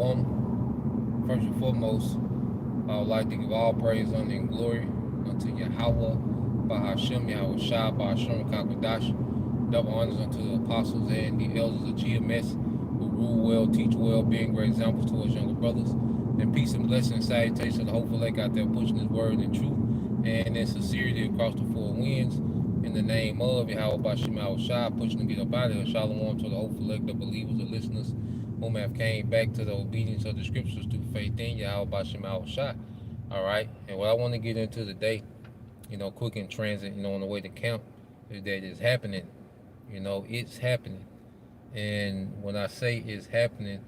Shalom. First and foremost, I would like to give all praise, honor, and glory unto Yahweh, Bahashem, Yahweh Shai, Bahashem, Kakadash. Double honors unto the apostles and the elders of GMS who rule well, teach well, being great examples to us younger brothers. And peace and blessing, salutations to the hopeful lake out there pushing his word in truth and in sincerity across the four winds. In the name of Yahweh Bahashem, Yahweh Shai, pushing to get up out of here. Shalom to the hopeful lake, the believers, the listeners, whom have came back to the obedience of the scriptures through faith in Yahweh Bashem Al Shai. All right. And what I want to get into today, quick in transit, on the way to camp, is that it's happening. It's happening. And when I say it's happening,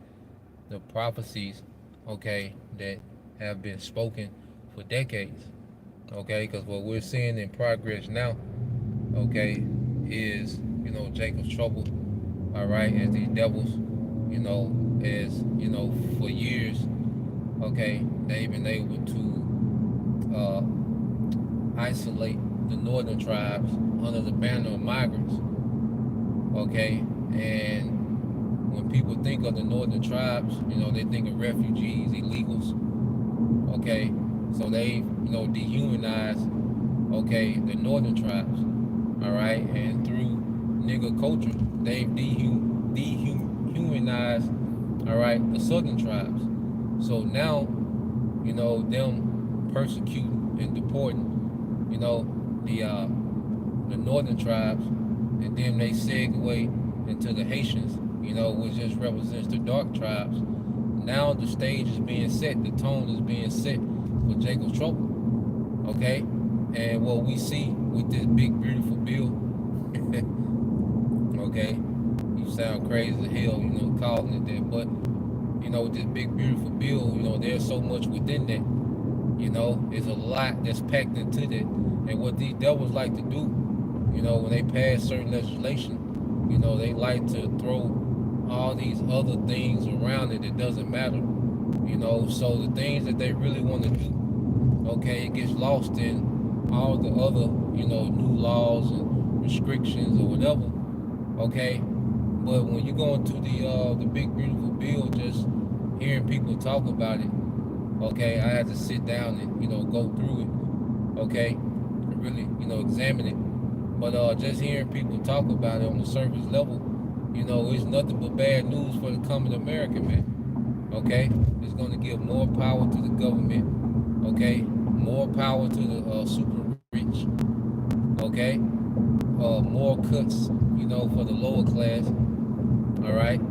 the prophecies, that have been spoken for decades, because what we're seeing in progress now, is, Jacob's trouble, all right, as these devils, for years, they've been able to isolate the northern tribes under the banner of migrants, and when people think of the northern tribes, they think of refugees, illegals, so they've, dehumanized, the northern tribes, all right, and through nigger culture, they've dehumanized, all right, the southern tribes. So now, them persecuting and deporting, the northern tribes, and then they segue into the Haitians, which just represents the dark tribes. Now the stage is being set, the tone is being set for Jacob's trouble, and what we see with this big beautiful bill, you sound crazy as hell, calling it that, but with this big beautiful bill, there's so much within that, there's a lot that's packed into that, and what these devils like to do, when they pass certain legislation, they like to throw all these other things around it that doesn't matter, so the things that they really want to do, it gets lost in all the other, new laws and restrictions or whatever, but when you go into the big beautiful bill, just hearing people talk about it, I had to sit down and, go through it, and really, examine it, but just hearing people talk about it on the surface level, it's nothing but bad news for the coming American, man, it's going to give more power to the government, more power to the super rich, more cuts, for the lower class, all right,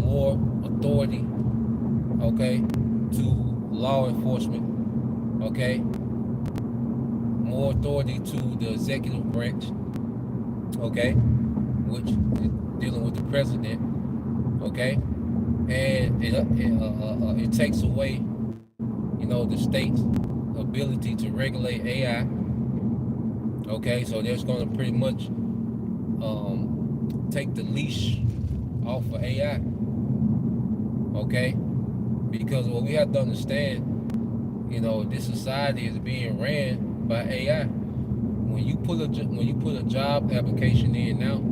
more authority, to law enforcement, more authority to the executive branch, which is dealing with the president, and it takes away, the state's ability to regulate AI, so that's going to pretty much take the leash off of AI, because what we have to understand, this society is being ran by AI. When you put a job application in now,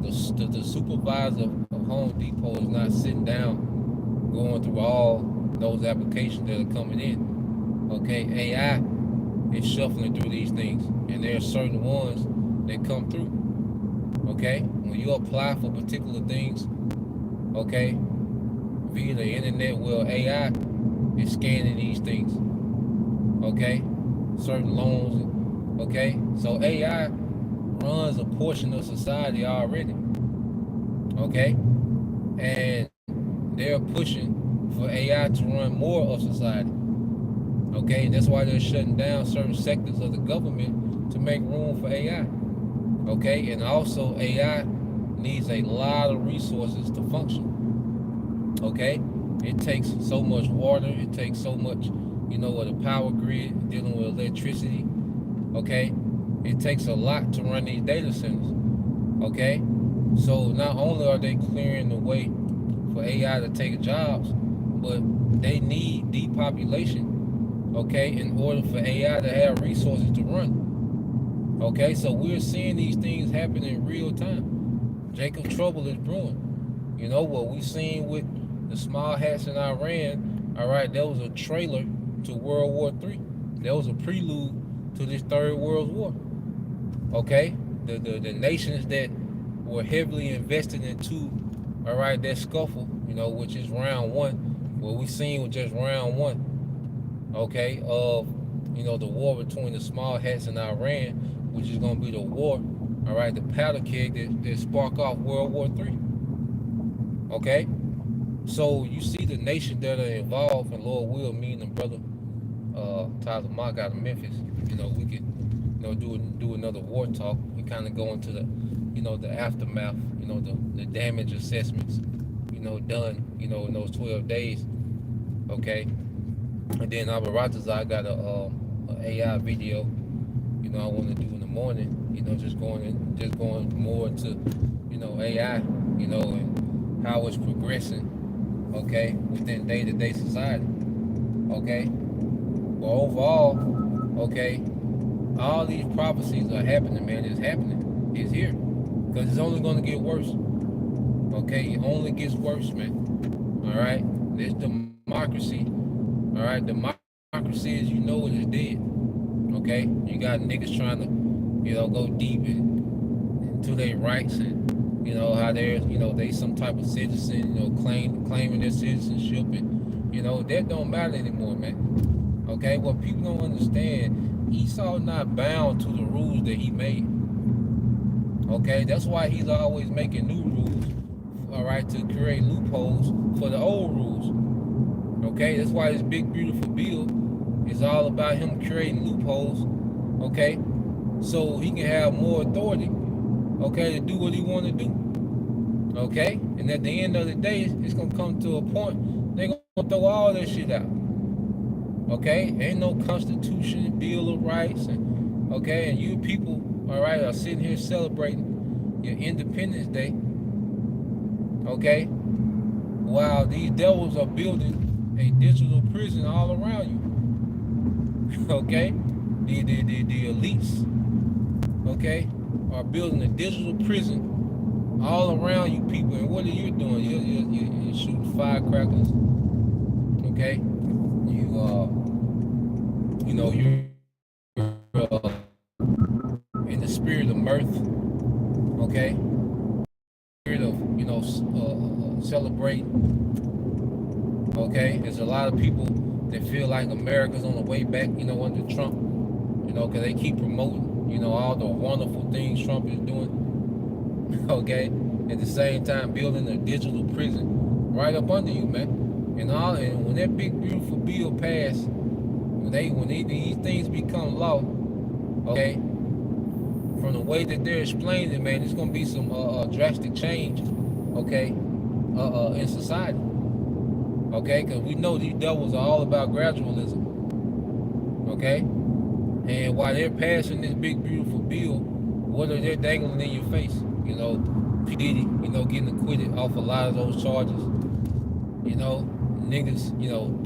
the supervisor of Home Depot is not sitting down going through all those applications that are coming in. AI is shuffling through these things, and there are certain ones that come through. When you apply for particular things, via the internet, well, AI is scanning these things. Certain loans, so AI runs a portion of society already. And they're pushing for AI to run more of society. And that's why they're shutting down certain sectors of the government to make room for AI. And also AI needs a lot of resources to function. It takes so much water, it takes so much, of the power grid, dealing with electricity. It takes a lot to run these data centers. So not only are they clearing the way for AI to take jobs, but they need depopulation, in order for AI to have resources to run. So we're seeing these things happen in real time. Jacob's trouble is brewing. You know what we seen with the small hats in Iran, all right, that was a trailer to World War III. That was a prelude to this Third World War. Okay? The nations that were heavily invested into, all right, that scuffle, which is round one. What we seen was just round one, okay, of, the war between the small hats and Iran, which is going to be the war, all right, the powder keg that spark off World War III. Okay? So you see the nations that are involved, and Lord will, me and the brother Tyler Mock out of Memphis, we could, do another war talk. We kind of go into the aftermath, the damage assessments, done, in those 12 days. Okay? And then Abba Ratazar got a AI video, I want to do in the morning, just going more into, AI, and how it's progressing, okay, within day-to-day society, okay. But overall, okay, all these prophecies are happening, man. It's happening. It's here, because it's only going to get worse. Okay, it only gets worse, man. All right, this democracy. All right, democracy, as you know, it is dead. Okay, you got niggas trying to, go deep into their rights, and how they're, they some type of citizen, claiming their citizenship, and that don't matter anymore, man. Okay, what people don't understand, Esau not bound to the rules that he made. Okay, that's why he's always making new rules, all right, to create loopholes for the old rules. Okay, that's why this big beautiful bill is all about him creating loopholes, okay, so he can have more authority, okay, to do what he want to do, okay, and at the end of the day, it's gonna come to a point they're gonna throw all that shit out, okay, ain't no Constitution, Bill of Rights, and okay, and you people, all right, are sitting here celebrating your Independence Day, okay, while these devils are building a digital prison all around you. Okay, the elites, okay, are building a digital prison all around you people. And what are you doing? You're shooting firecrackers. Okay, you're in the spirit of mirth. Okay, spirit of celebrating. Okay, there's a lot of people that feel like America's on the way back, under Trump, because they keep promoting, all the wonderful things Trump is doing, okay, at the same time building a digital prison right up under you, man. And when that big beautiful bill passed, when these things become law, okay, from the way that they're explaining it, man, it's gonna be some drastic change, okay, in society. Okay, because we know these devils are all about gradualism. Okay, and while they're passing this big beautiful bill, what are they dangling in your face? P. Diddy, getting acquitted off a lot of those charges. Niggas,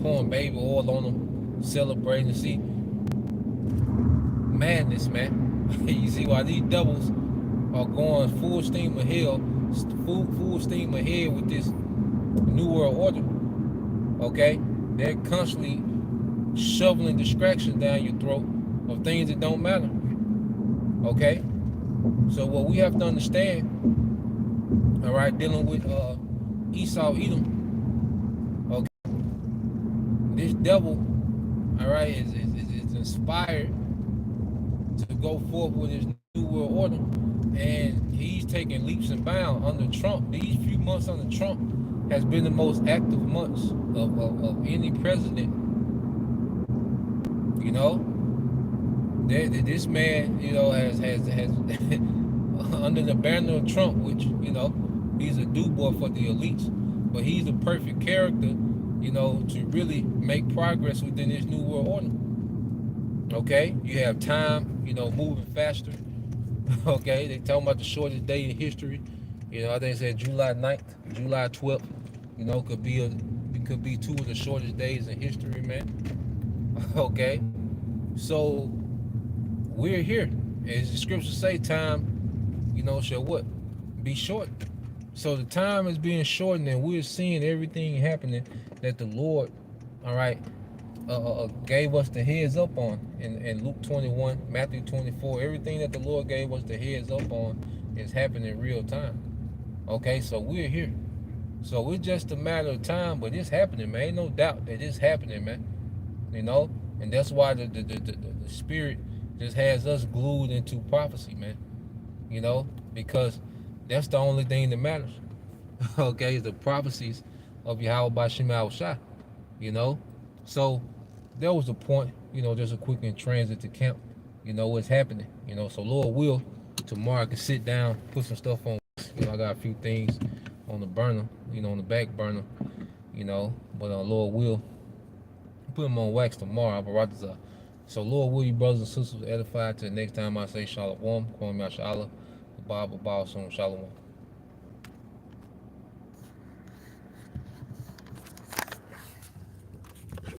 pouring baby oil on them, celebrating. See, madness, man. You see why these devils are going full steam ahead with this new world order. Okay, they're constantly shoveling distractions down your throat of things that don't matter. Okay, so what we have to understand, all right, dealing with Esau Edom, okay, this devil, all right, is inspired to go forth with his new world order, and he's taking leaps and bounds under Trump. These few months under Trump has been the most active months of any president. This man, has under the banner of Trump, which, he's a do-boy for the elites, but he's a perfect character, to really make progress within this new world order. Okay, you have time, moving faster. Okay, they talking about the shortest day in history. I think it said July 9th, July 12th. It could be two of the shortest days in history, man. Okay, so we're here. As the scriptures say, time, shall what? Be short. So the time is being shortened, and we're seeing everything happening that the Lord, all right, gave us the heads up on in Luke 21, Matthew 24. Everything that the Lord gave us the heads up on is happening in real time. Okay, so we're here. So it's just a matter of time, but it's happening, man. Ain't no doubt that it's happening, man. You know, and that's why the Spirit just has us glued into prophecy, man. You know, because that's the only thing that matters. Okay, is the prophecies of Yahweh Bashim Shah. You know, so there was a point. You know, just a quick in transit to camp. You know what's happening. You know, so Lord will tomorrow I can sit down, put some stuff on. You know, I got a few things on the burner. You know, on the back burner. You know, but Lord will put them on wax tomorrow. So Lord will you brothers and sisters edify to the next time I say Shalom, Kwame Mashallah, Bible, Shalom.